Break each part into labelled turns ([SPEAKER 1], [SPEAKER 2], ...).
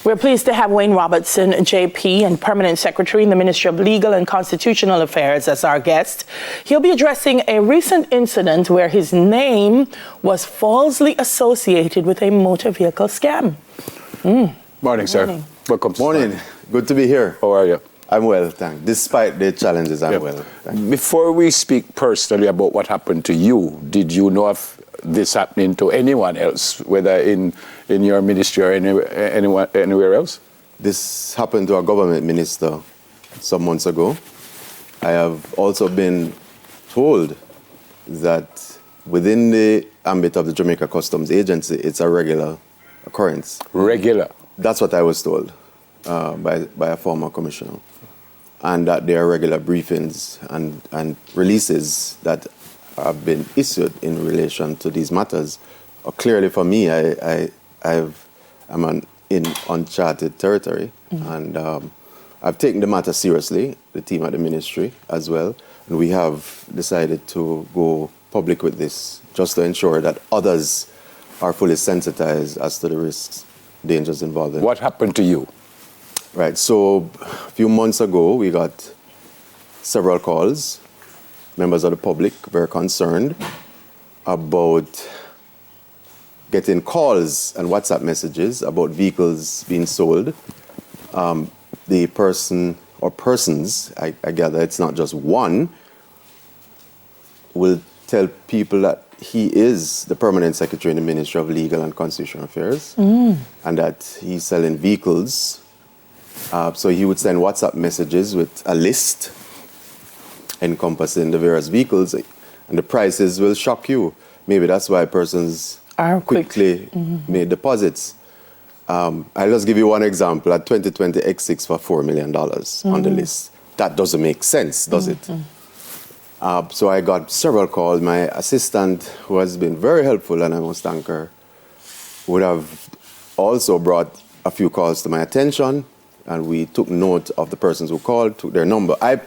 [SPEAKER 1] We're pleased to have Wayne Robertson, JP, and Permanent Secretary in the Ministry of Legal and Constitutional Affairs as our guest. He'll be addressing a recent incident where his name was falsely associated with a motor vehicle scam.
[SPEAKER 2] Morning, sir.
[SPEAKER 1] Morning.
[SPEAKER 2] Welcome.
[SPEAKER 3] Morning. Good to be here.
[SPEAKER 2] How are you?
[SPEAKER 3] I'm well, thanks. Despite the challenges, I'm well. Thanks.
[SPEAKER 2] Before we speak personally about what happened to you, did you know of this happening to anyone else, whether in your ministry or anywhere else?
[SPEAKER 3] This happened to a government minister some months ago. I have also been told that within the ambit of the Jamaica Customs Agency, it's a regular occurrence.
[SPEAKER 2] Regular?
[SPEAKER 3] That's what I was told by a former commissioner. And that there are regular briefings and releases that have been issued in relation to these matters. Clearly for me, I'm in uncharted territory, and I've taken the matter seriously, the team at the ministry as well, and we have decided to go public with this just to ensure that others are fully sensitized as to the risks, dangers involved.
[SPEAKER 2] What happened to you?
[SPEAKER 3] Right, so a few months ago, we got several calls. Members of the public were concerned about getting calls and WhatsApp messages about vehicles being sold. The person or persons, I gather it's not just one, will tell people that he is the permanent secretary in the Ministry of Legal and Constitutional Affairs and that he's selling vehicles. So he would send WhatsApp messages with a list encompassing the various vehicles, and the prices will shock you. Maybe that's why persons quickly made deposits. I'll just give you one example. A 2020 X6 for $4 million on the list. That doesn't make sense, does it? So I got several calls. My assistant, who has been very helpful, and I must thank her, would have also brought a few calls to my attention, and we took note of the persons who called, took their number. I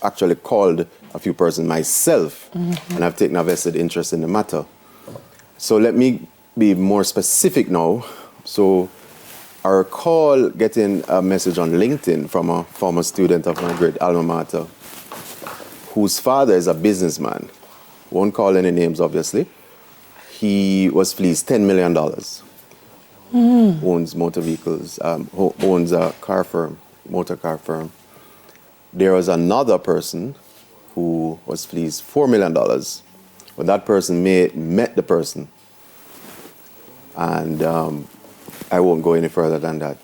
[SPEAKER 3] actually called a few persons myself, and I've taken a vested interest in the matter. So let me be more specific now. So I recall getting a message on LinkedIn from a former student of my great alma mater, whose father is a businessman. Won't call any names, obviously. He was fleeced $10 million. Owns motor vehicles, owns a car firm, motor car firm. There was another person who was fleeced $4 million, but that person met the person. And I won't go any further than that.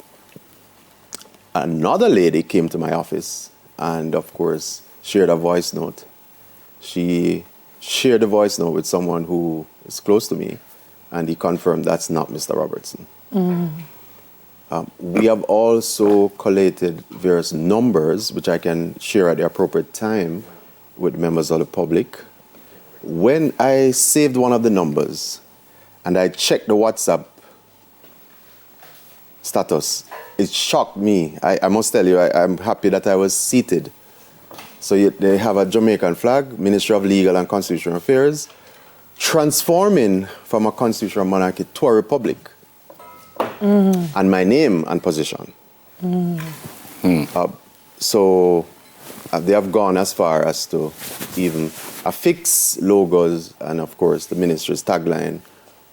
[SPEAKER 3] Another lady came to my office and, of course, shared a voice note. She shared a voice note with someone who is close to me, and he confirmed that's not Mr. Robertson. We have also collated various numbers, which I can share at the appropriate time with members of the public. When I saved one of the numbers and I checked the WhatsApp status, it shocked me. I must tell you, I'm happy that I was seated. So they have a Jamaican flag, Ministry of Legal and Constitutional Affairs, transforming from a constitutional monarchy to a republic. And my name and position. So they have gone as far as to even affix logos and, of course, the ministry's tagline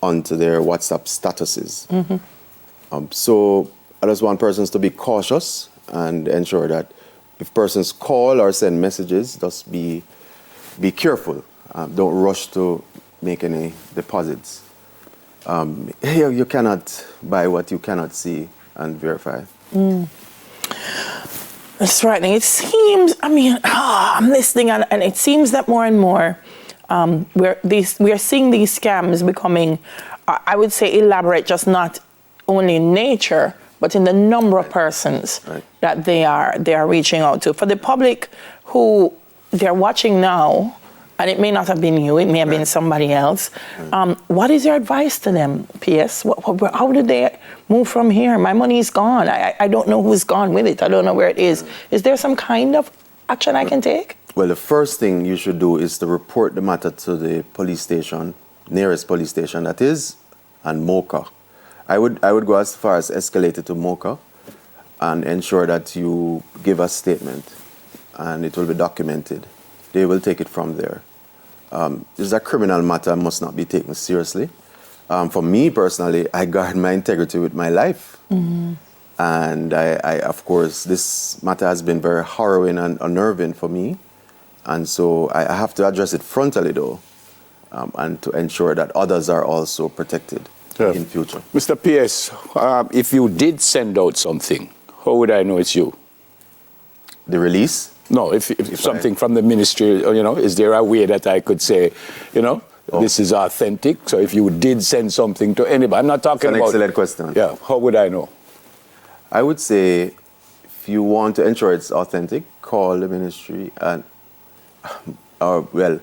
[SPEAKER 3] onto their WhatsApp statuses. So I just want persons to be cautious and ensure that if persons call or send messages, just be careful. Don't rush to make any deposits. You cannot buy what you cannot see and verify.
[SPEAKER 1] That's right. It seems, I'm listening, and it seems that more and more we are seeing these scams becoming, I would say, elaborate, just not only in nature, but in the number of persons that they are reaching out to. For the public who they're watching now, and it may not have been you, it may have been somebody else. What is your advice to them, PS? How do they move from here? My money's gone. I don't know who's gone with it. I don't know where it is. Is there some kind of action I can take?
[SPEAKER 3] Well, the first thing you should do is to report the matter to the police station, nearest police station that is, and MOCA. I would go as far as escalate it to MOCA and ensure that you give a statement and it will be documented. They will take it from there. This is a criminal matter, must not be taken seriously. For me personally, I guard my integrity with my life. And I, of course, this matter has been very harrowing and unnerving for me. And so I have to address it frontally, though, and to ensure that others are also protected in future.
[SPEAKER 2] Mr. P.S., if you did send out something, how would I know it's you?
[SPEAKER 3] The release?
[SPEAKER 2] No, if something from the ministry, you know, is there a way that I could say, you know, this is authentic? So if you did send something to anybody, I'm not talking about...
[SPEAKER 3] That's an excellent question.
[SPEAKER 2] Yeah, how would I know?
[SPEAKER 3] I would say if you want to ensure it's authentic, call the ministry and, well,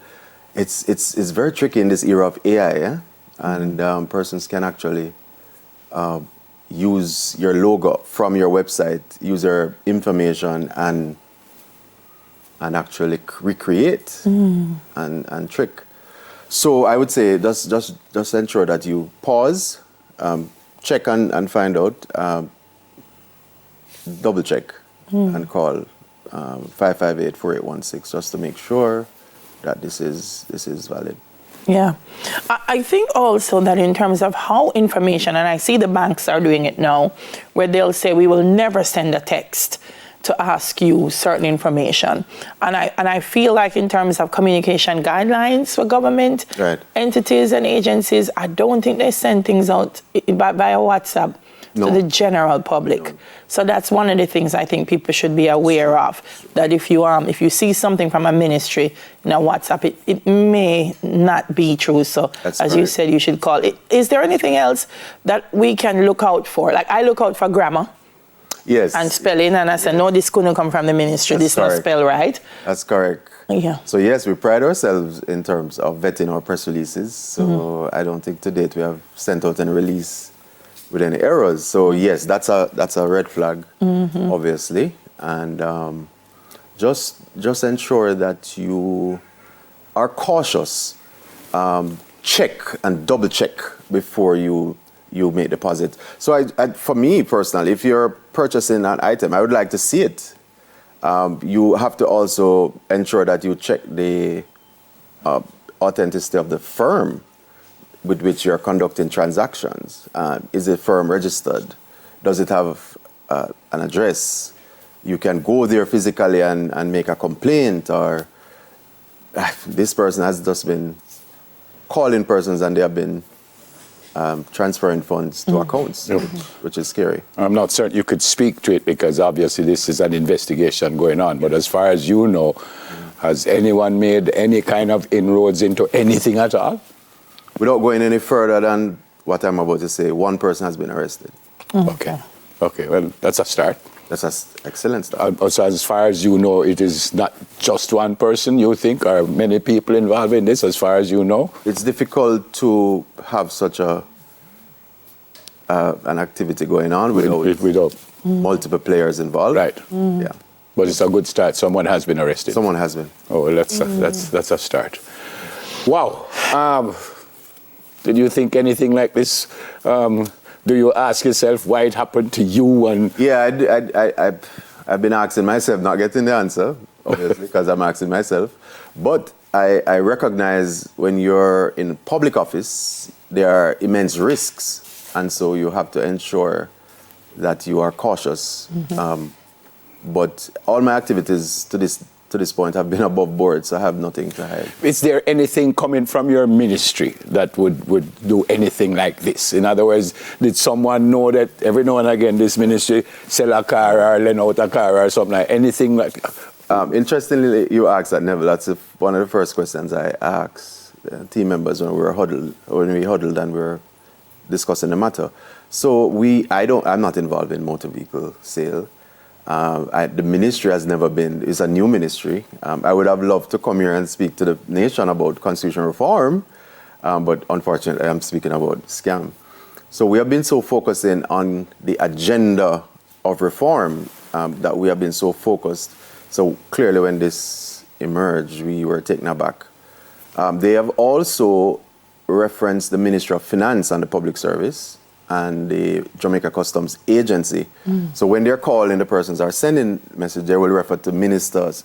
[SPEAKER 3] it's very tricky in this era of AI, and persons can actually use your logo from your website, user information, and actually recreate and trick. So I would say just ensure that you pause, check and find out, double check and call 558-4816 just to make sure that this is valid.
[SPEAKER 1] Yeah. I think also that in terms of how information, and I see the banks are doing it now, where they'll say we will never send a text to ask you certain information. And I feel like in terms of communication guidelines for government entities and agencies, I don't think they send things out via WhatsApp to the general public. No. So that's one of the things I think people should be aware of, that if you see something from a ministry in a WhatsApp, it may not be true. So that's as you said, you should call it. Is there anything else that we can look out for? Like I look out for grammar.
[SPEAKER 3] Yes.
[SPEAKER 1] And spelling, and I said, no, this couldn't come from the ministry. That's this must spell right.
[SPEAKER 3] That's correct.
[SPEAKER 1] Yeah.
[SPEAKER 3] So yes, we pride ourselves in terms of vetting our press releases. So I don't think to date we have sent out any release with any errors. So yes, that's a red flag, obviously, and just ensure that you are cautious. Check and double check before you make deposit. So for me personally, if you're purchasing an item, I would like to see it. You have to also ensure that you check the authenticity of the firm with which you're conducting transactions. Is the firm registered? Does it have an address? You can go there physically and make a complaint, or this person has just been calling persons and they have been transferring funds to accounts, which is scary.
[SPEAKER 2] I'm not certain you could speak to it because obviously this is an investigation going on, but as far as you know, has anyone made any kind of inroads into anything at all?
[SPEAKER 3] Without going any further than what I'm about to say, one person has been arrested.
[SPEAKER 2] Okay, well, that's a start.
[SPEAKER 3] That's an excellent start.
[SPEAKER 2] So as far as you know, it is not just one person, you think, or many people involved in this, as far as you know?
[SPEAKER 3] It's difficult to have such an activity going on without multiple players involved.
[SPEAKER 2] Right.
[SPEAKER 3] Yeah.
[SPEAKER 2] But it's a good start. Someone has been arrested.
[SPEAKER 3] Someone has been.
[SPEAKER 2] Oh, well, that's a start. Wow. Did you think anything like this? Do you ask yourself why it happened to you? And
[SPEAKER 3] yeah, I've been asking myself, not getting the answer, obviously, because I'm asking myself. But I recognize when you're in public office, there are immense risks, and so you have to ensure that you are cautious. But all my activities to this point have been above board, so I have nothing to hide.
[SPEAKER 2] Is there anything coming from your ministry that would do anything like this? In other words, did someone know that every now and again this ministry sell a car or lend out a car or something like anything like?
[SPEAKER 3] Interestingly, you asked that, Neville. That's one of the first questions I asked team members when we huddled and we were discussing the matter. So I'm not involved in motor vehicle sale. The ministry has never been, it's a new ministry. I would have loved to come here and speak to the nation about constitutional reform, but unfortunately I'm speaking about scam. So we have been so focusing on the agenda of reform that we have been so focused. So clearly when this emerged, we were taken aback. They have also referenced the Ministry of Finance and the Public Service and the Jamaica Customs Agency. So when they're calling the persons are sending message, they will refer to ministers.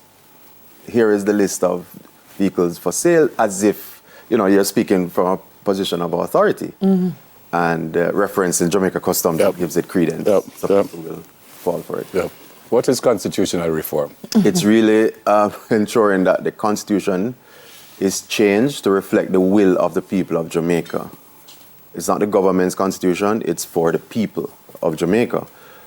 [SPEAKER 3] Here is the list of vehicles for sale, as if you're speaking from a position of authority. And referencing Jamaica Customs gives it credence. So people will fall for it.
[SPEAKER 2] What is constitutional reform?
[SPEAKER 3] It's really ensuring that the Constitution is changed to reflect the will of the people of Jamaica. It's not the government's constitution, it's for the people of Jamaica.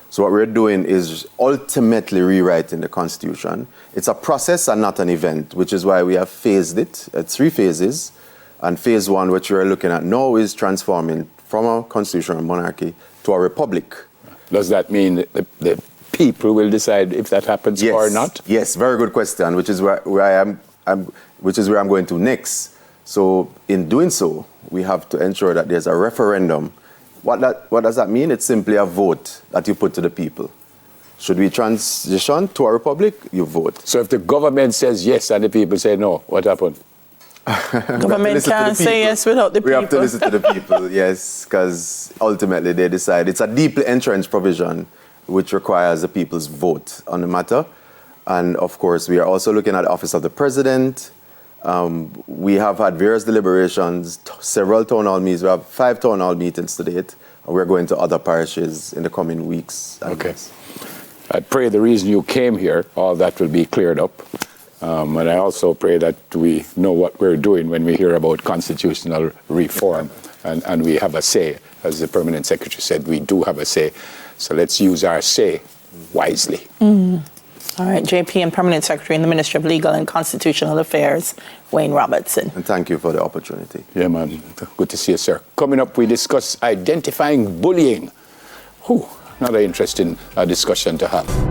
[SPEAKER 3] So what we're doing is ultimately rewriting the Constitution. It's a process and not an event, which is why we have phased it. It's 3 phases. And phase 1, which we're looking at now, is transforming from a constitutional monarchy to a republic.
[SPEAKER 2] Does that mean the people will decide if that happens or not?
[SPEAKER 3] Yes, very good question, which is where I'm going to next. So in doing so, we have to ensure that there's a referendum. What does that mean? It's simply a vote that you put to the people. Should we transition to a republic? You vote.
[SPEAKER 2] So if the government says yes and the people say no, what happens?
[SPEAKER 1] Government can't say yes without the people.
[SPEAKER 3] We have to listen to the people, yes, because ultimately they decide. It's a deeply entrenched provision which requires the people's vote on the matter. And of course, we are also looking at the office of the president. We have had various deliberations, several town hall meetings. We have 5 town hall meetings to date. And we're going to other parishes in the coming weeks.
[SPEAKER 2] Okay. I pray the reason you came here, all that will be cleared up. And I also pray that we know what we're doing when we hear about constitutional reform and we have a say. As the Permanent Secretary said, we do have a say. So let's use our say wisely.
[SPEAKER 1] All right, JP and Permanent Secretary in the Ministry of Legal and Constitutional Affairs, Wayne Robertson.
[SPEAKER 3] And thank you for the opportunity.
[SPEAKER 2] Yeah, man. Good to see you, sir. Coming up, we discuss identifying bullying. Another interesting discussion to have.